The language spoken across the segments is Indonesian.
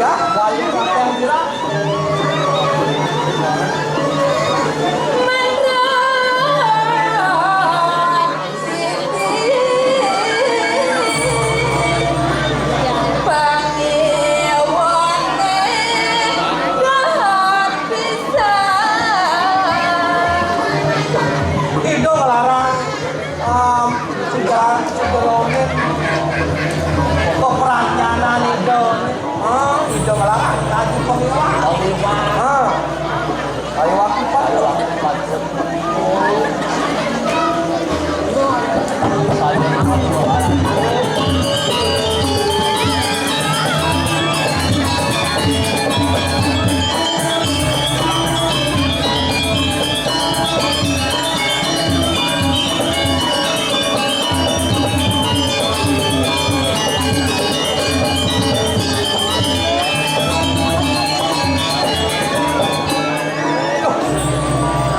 Dia wali yang bilang Hijau melarang, lagi pengiwak. Kayu waktu pak.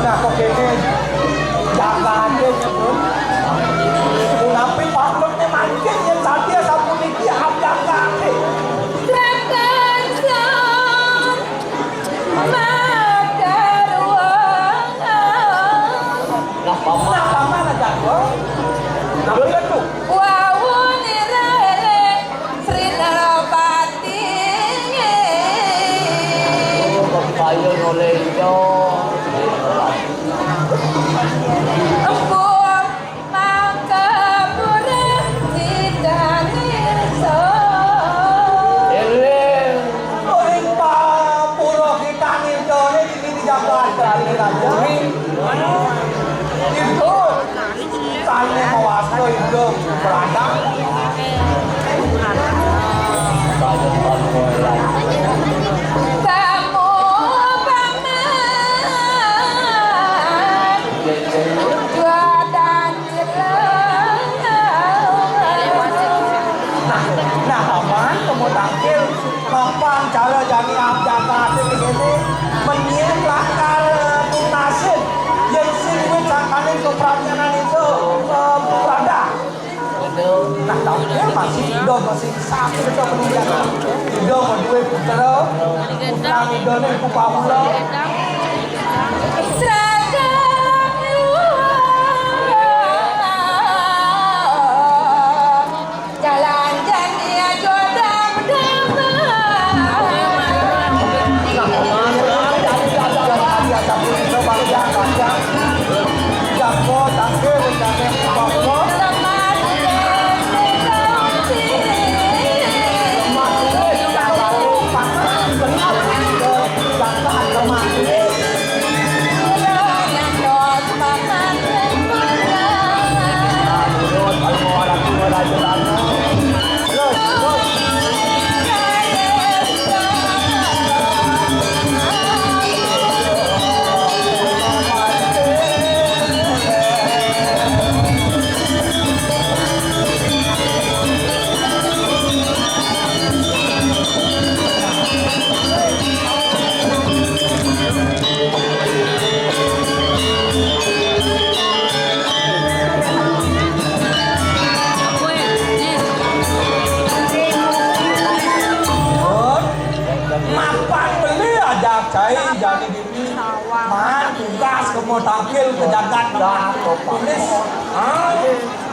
Nah, kok gini jangan nyebut tapi paklutnya mancing yang sadia sapu niki abjak kaki Gerakan sang makarwangan. nah paman aja gua nah beliau tuh Wawun irere Sri Narapati. Kayo oleh itu. Empun mangka purih didanirso. Eling. Uring puro kita nirjone ini Jakarta ini raja itu tanya mawasto itu berandang Kamu paman dua dan nah aman kamu tampil kapan cara jadi abjaka ini menyiap lakal tunasin yang singwit sangkanin keperhatianan itu berada nah tampil masih hidup masih sakit itu penunjukkan hidup berdua putera putra hidupnya kupah mula seragam jalan jania jodoh jadi diri man tugas kamu tampil ke jagat tulis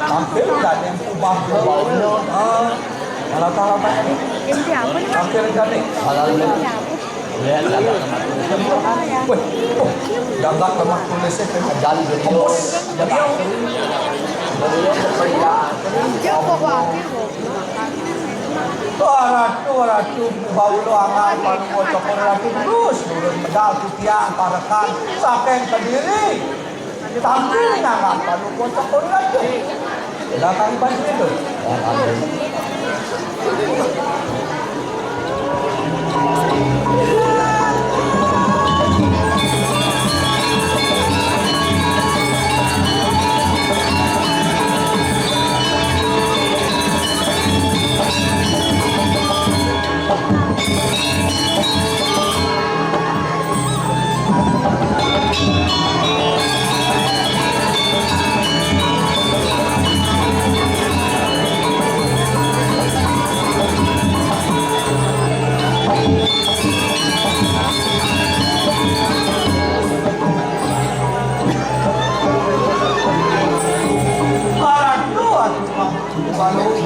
tampil dan yang ubah kalau apa ini tampil kan nih jagat lemah tulisnya kan jadi kompos Ratu baulo angan panuo cokor ratu terus turun medal titiang parakan saking kediri tampil nangan panuo cokor ratu datang banjir itu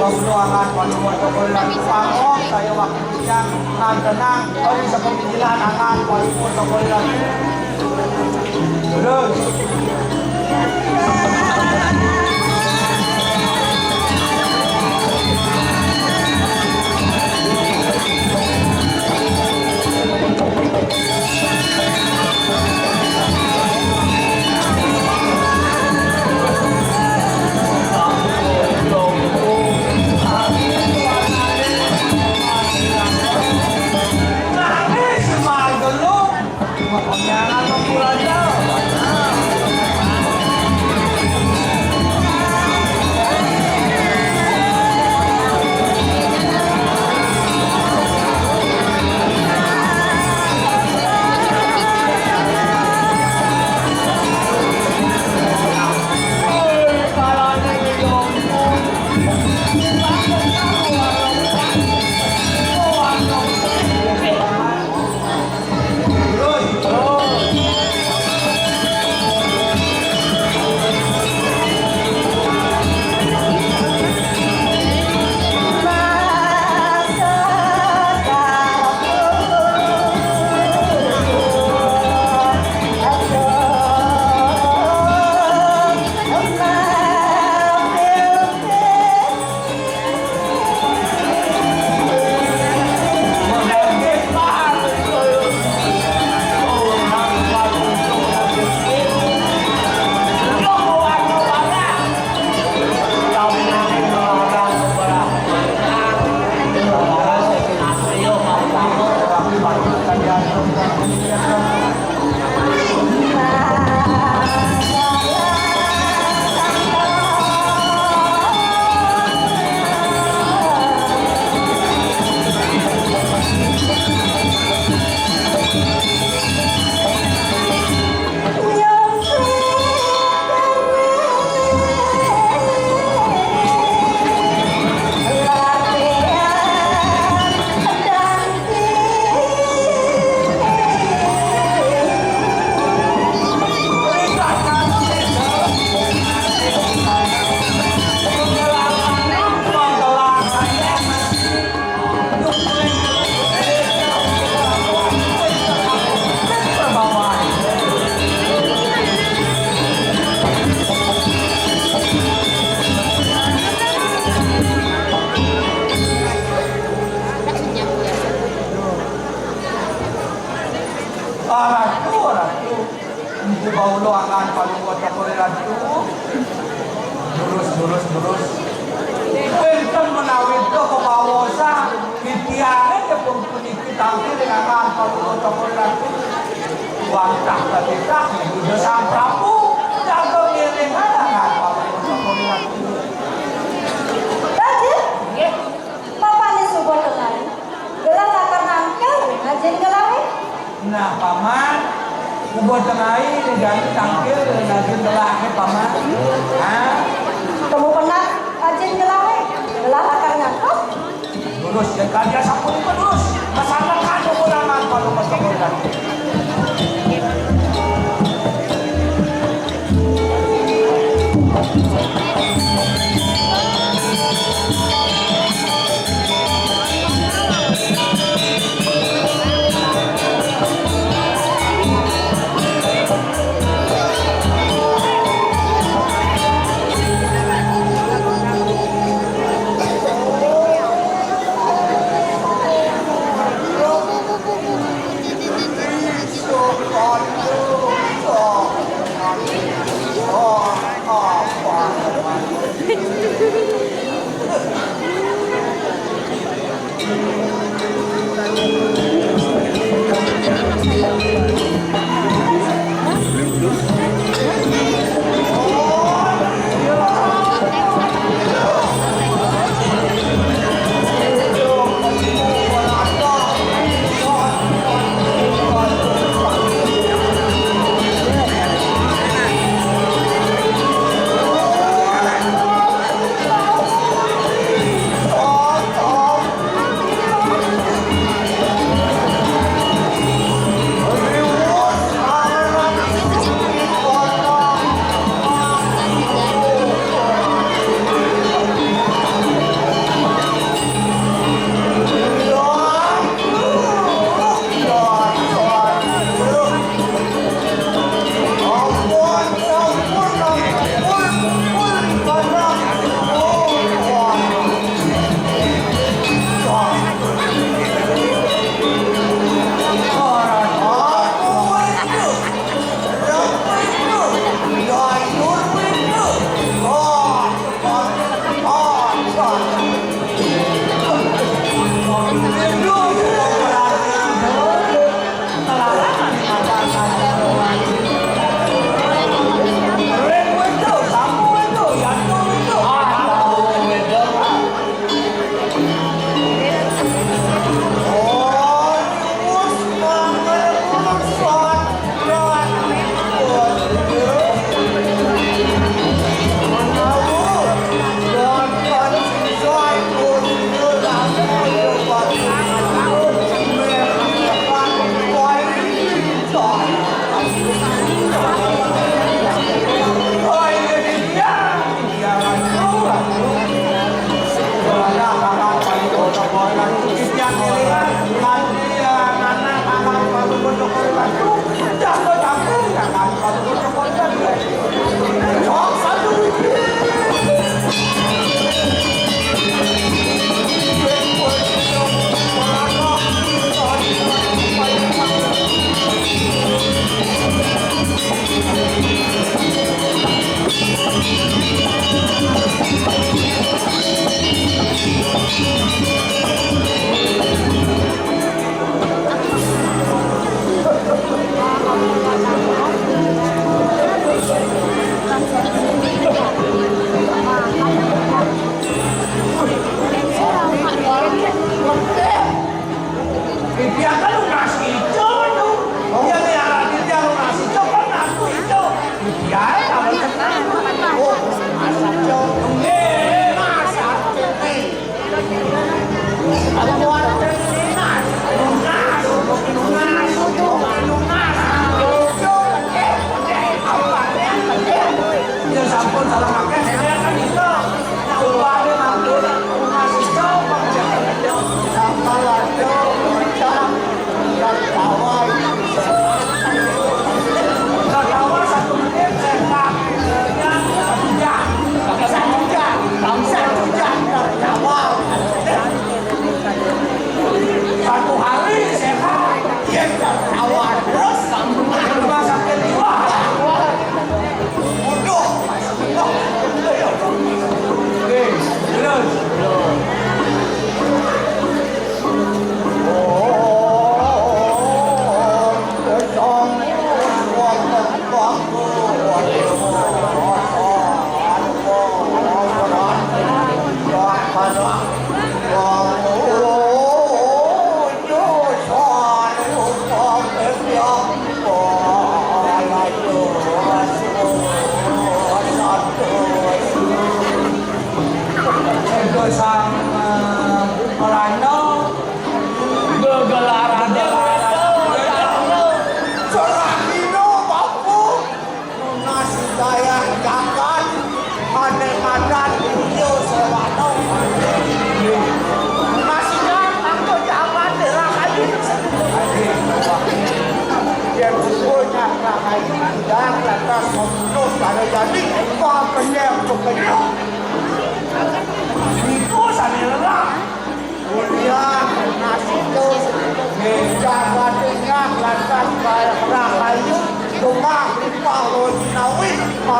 Pembunuhan panuwon tokolan pangong saya waktu siang tenang oh bisa pemilihan angan panuwon tokolan terus Paulo akan paluwat ako rin ito. Lurus. Bentang menawid to kebawosa. Kitiangan ya pun kunikit tangki dengan akan paluwat ako rin ito. Wantah katitak, udah samprapu. Jago miringan akan paluwat ako rin ito. Raja, papa ni subur dengan gelang latar nangkel, ngajin gelang. Nah, paman, ubah tengahi diganti tangkil ngajin gelahnya paman. Hah? Kamu pernah ngajin gelang? Gelang latar nangkel? Lurus ya kalian sapu itu lurus. Masalah kan kekurangan kalau masuk ke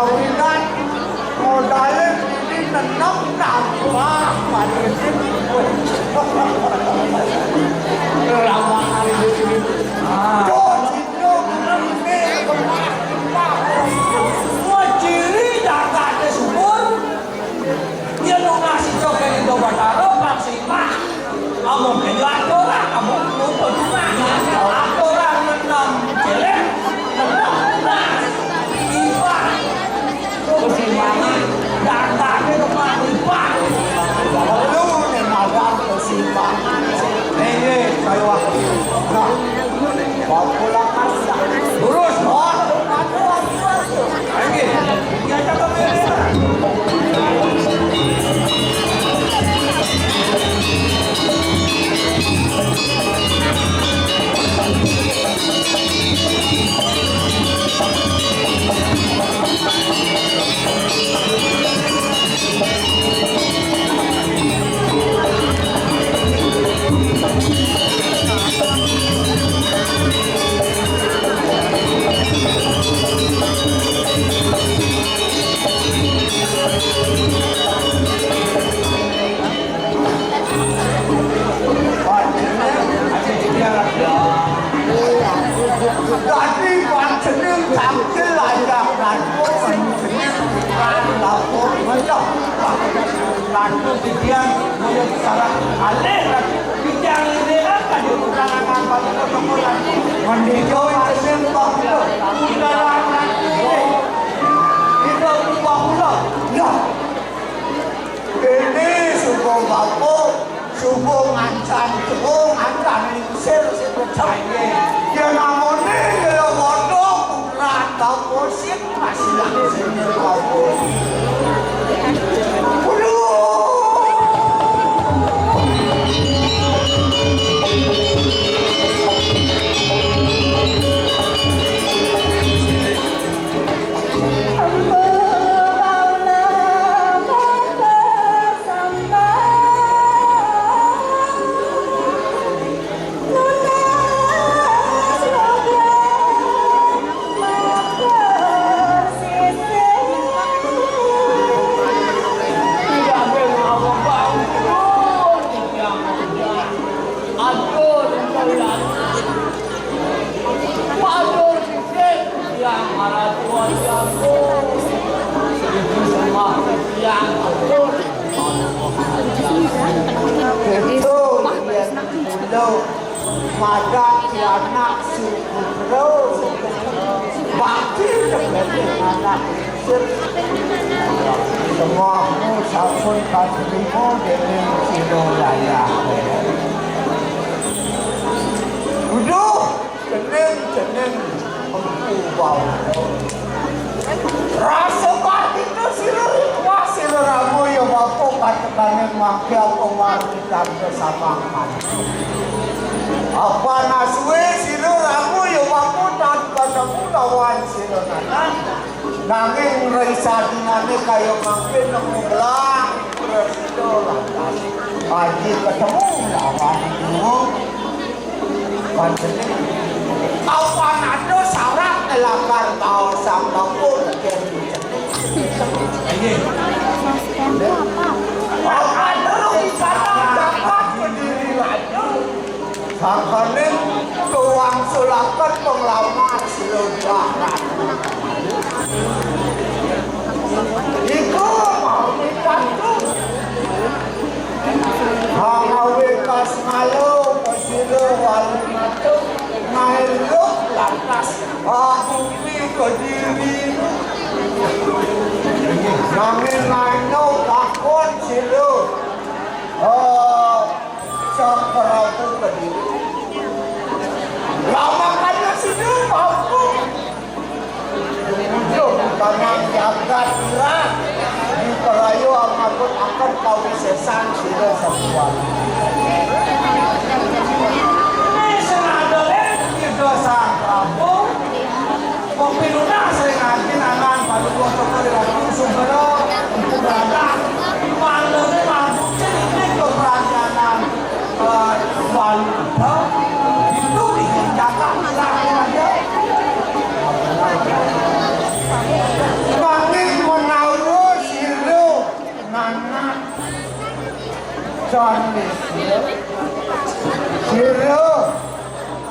kawinan modalnya ini nenok nambah manusia lama kali di sini semua ciri datanya subur dia mau ngasih coba di Bataro maksimal kamu kejual orang kamu nuntut rumah orang menang jelek menang iba kesimbangan datanya rumah iba lalu nemagang kesimbangan ini saya waktu bawa pulang masa lurus lagi dia cakap Tadi pancenin tampil aja kan, pancenin kan lapor macam, lalu dia mau salah alih, dia ini apa dia bukan pada pertemuan, mandi jauh pancenin bahula, udara itu bahula, ya, ini subuh bapu, subuh ngancan, subuh ngancan, sel percaya. Dia namanya dia bodoh kurang tahu posisi masih langsung tahu. Maka anak suku bakti sebagai anak semuamu sampun katerimu dengan Sidolaya. Duduk jeneng empu bau. Rasa bakti itu silurit wah siluramu yang bapak katakannya makia pengaruh dan kesamaan. Apa naswe silo ramu yo bapu tak ketemu lawan silo nana nanging reisa dinane kayo mangke nemu belang silo lantas pagi ketemu lawan dulu panjene apa nado syarat elakar tau sang bapu ini apa terus sana dapat berdiri lagi Hakanin tuang sulakan penglawan siludahan. Iku mau dikantuk. Hangawi kas malu pasilu wali matuk ngailuk lantas aku ini kediri. Nangin naino takut silu. Samparatu kediri. Lama kaya sini mampu Ujung tanang jagat irat di perayu amakut akan kau sesan sila sebuah ini senadoleh itu sang Prabu pemiluna sering ngajin anak pada dua sekali lagi sumber untuk berada malam mampu cerita keberanian wanita itu dijaga laki aja. Wangi Siro,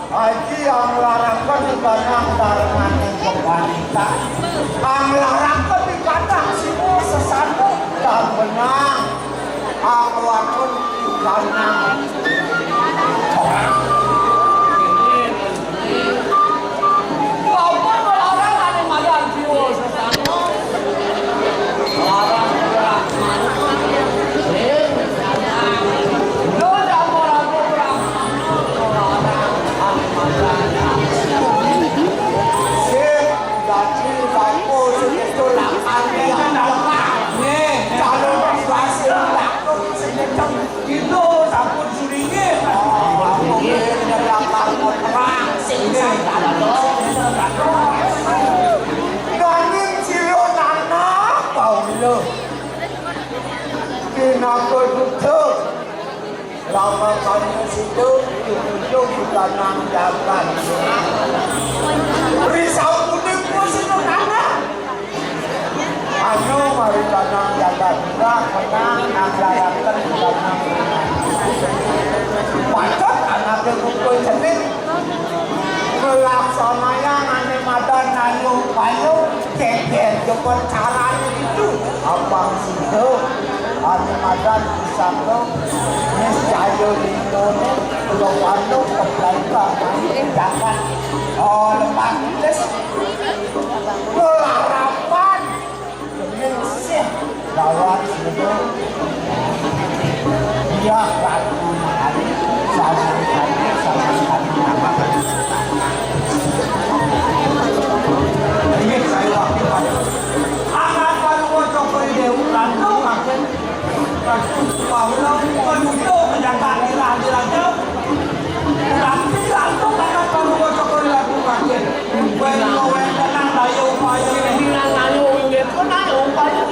Haji yang melarangkan di kandang darangan yang wanita. Yang melarangkan di kandang simu sesatu dan benang. Aku akan di kandang orang. Apa melarang ada madan jiwa sesama? Larang orang. Itu takut suringit. Akhirnya lapar perang singsan Ganin siro nana kau lo. Kenapa betul? Lama kali situ ditunjuk di kanan jalan. Risau kuning pun situ nana. Anu mari kanang jaga juga menang anggarankan kanang pacot anaknya kumpul cepit melaksananya ane madan nanu payu keker jepot caranya itu abang situ ane madan disangka nescayo lindone ulo wano keplaika jangan lepas tes melarapan Sih, lawat itu dia ratu hari sama ini saya waktu anak baru bocor ke dewa ratu makin bahwa penduduk menjaga diri tapi ratu anak baru bocor ke ratu makin when tenang dayu upaya ini lalu tenang upaya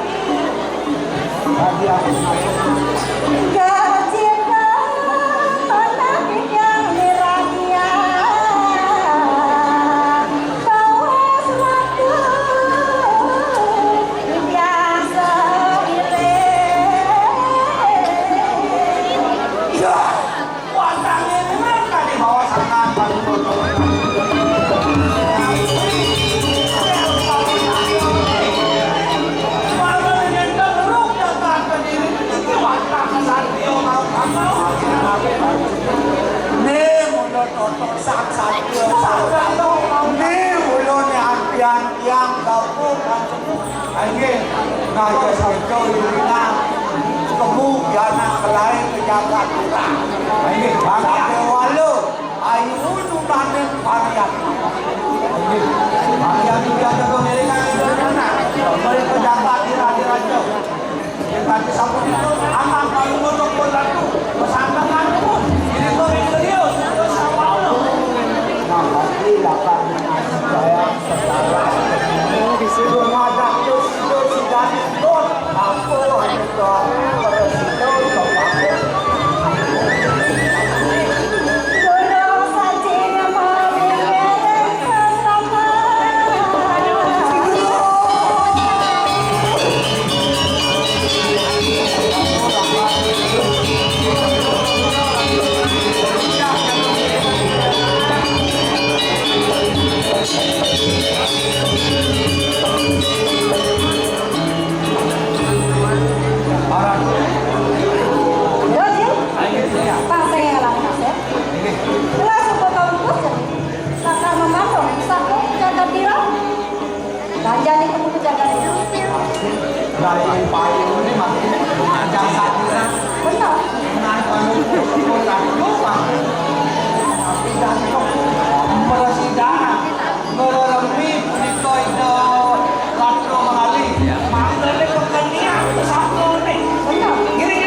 yang gabung anjing ngajak satu dina kemudian lain pejabat kurang anjing sampai walu ayu nunanen varian anjing varian juga ke Amerika itu mana dari pejabat dira-dira yang tadi sabun itu anak kalau untuk bola tu pesangan pun ini tuh serius sama Allah nah pasti akan saya setara disuruh ngadap terus sudah ikut aku itu dari payung ini makin jangan benar naik payung lupa tapi jangan persidangan meremih itu latro mengali manggilnya kekenia satu nih benar gini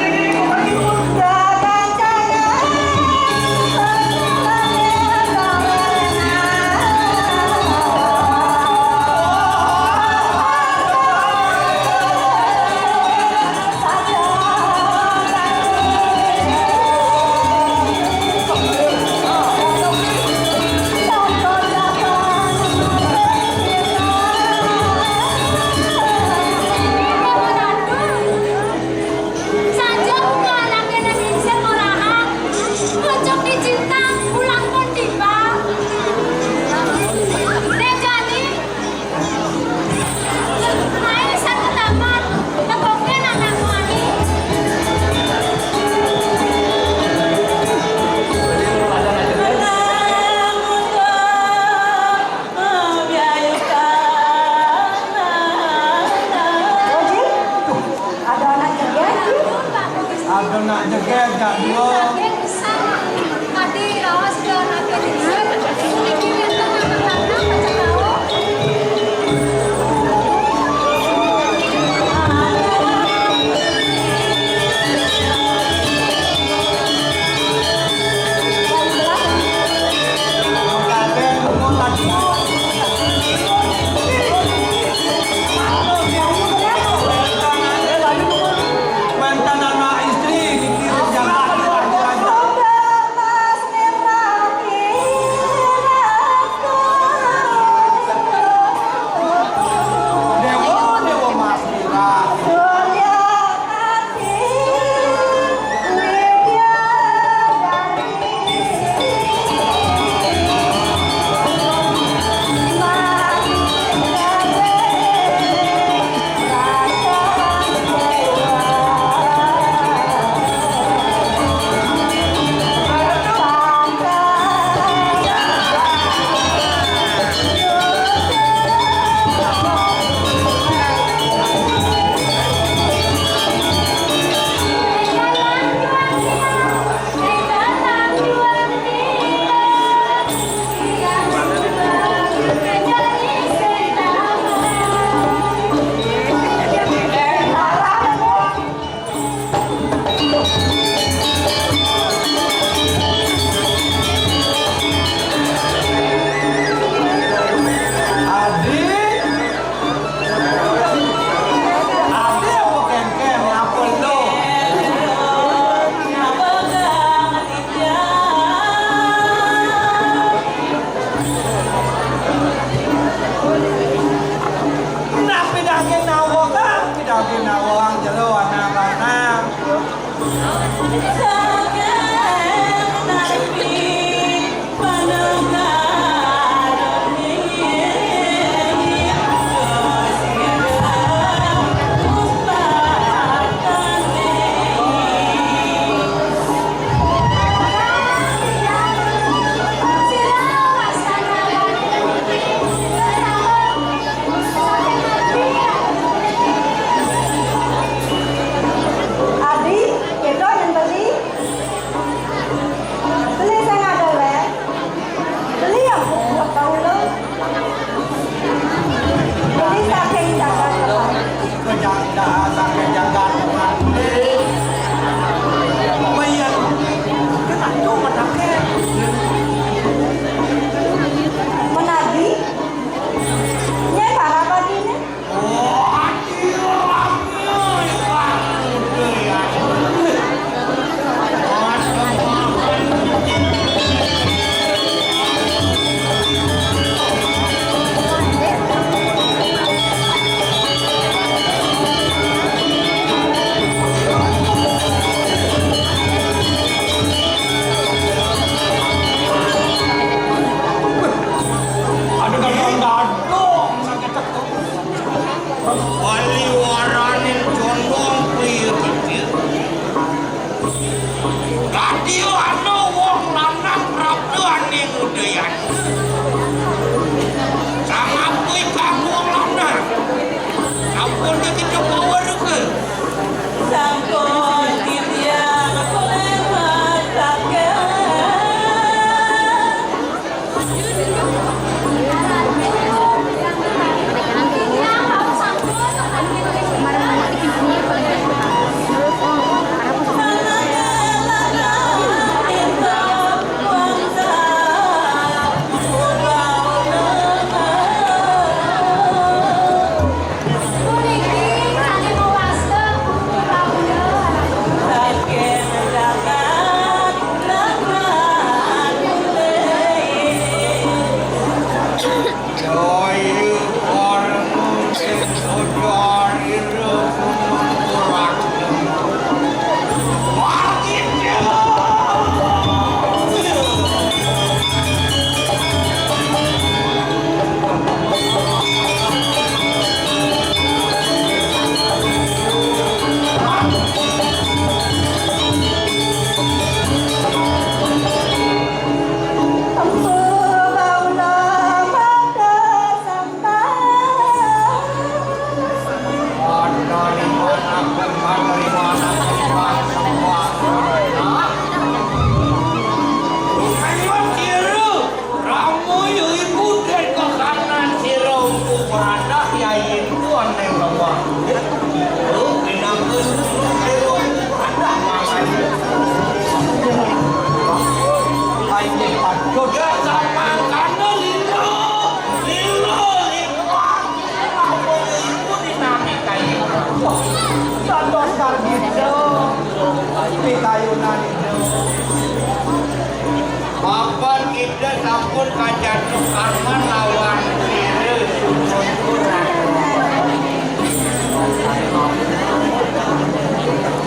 pun kajian Arman lawan diri susun kurang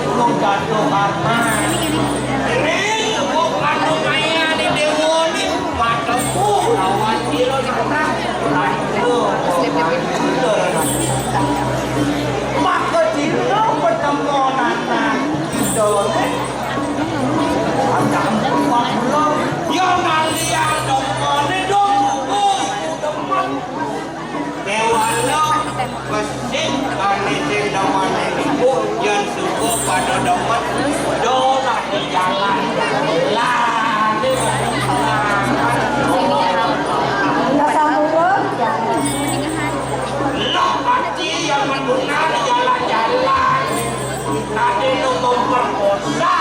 belum jatuh Arman ini bukan lumayan di dewa ini mataku lawan diri kurang maka jika pertemuan kita Adam Pablo yang nalia domone teman dewalo mesin kali domone ibu yang suku pada domen dola di jalan lari lo hati yang mendengar jalan-jalan tadi lo memperkosa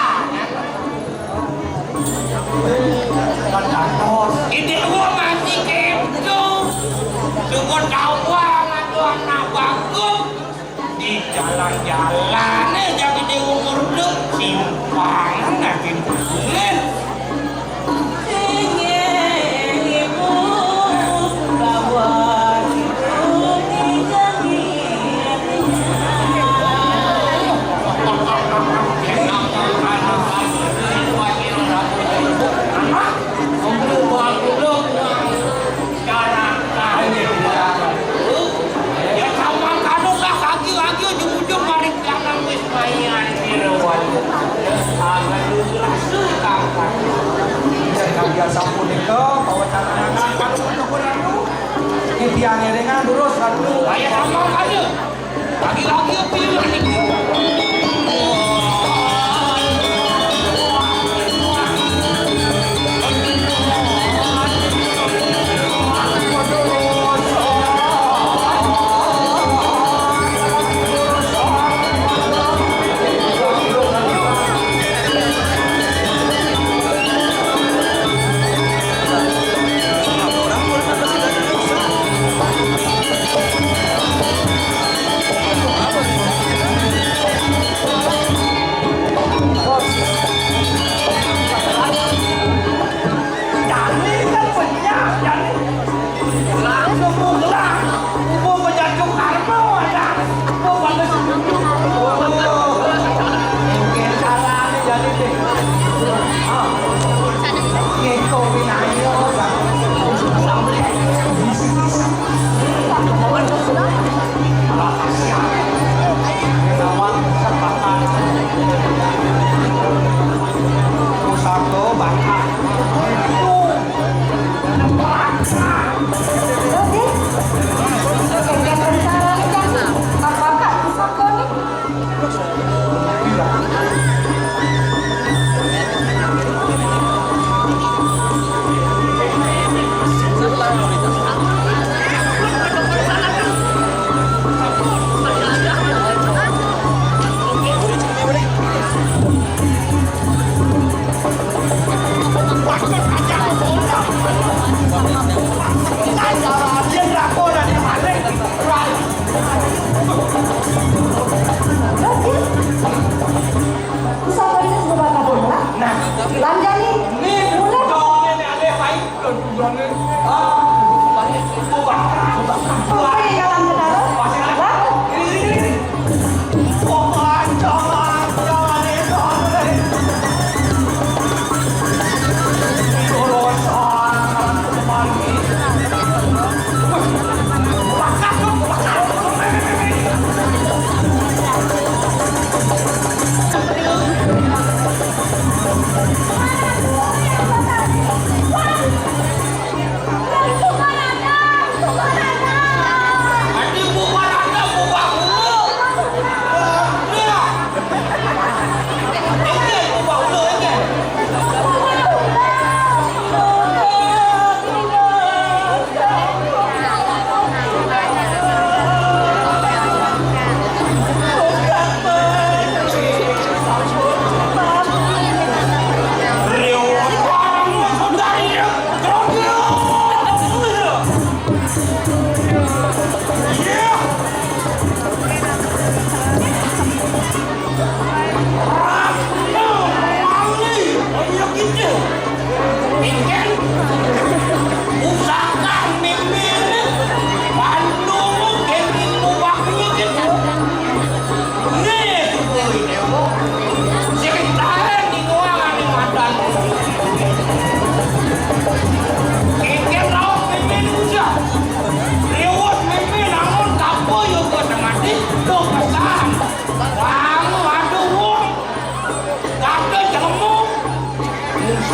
ini gua masih gitu sungguh tawang atau anak bagus di jalan-jalan jangan di umur lu simpang nanti bulan ingin ibu bahwa ibu biasa pun itu bawa cadangan kalau untuk kurang ini biangnya dengan lurus satu ayah sama aja lagi-lagi pilih ini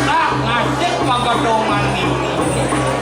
Tak ngasih pegadongan ini.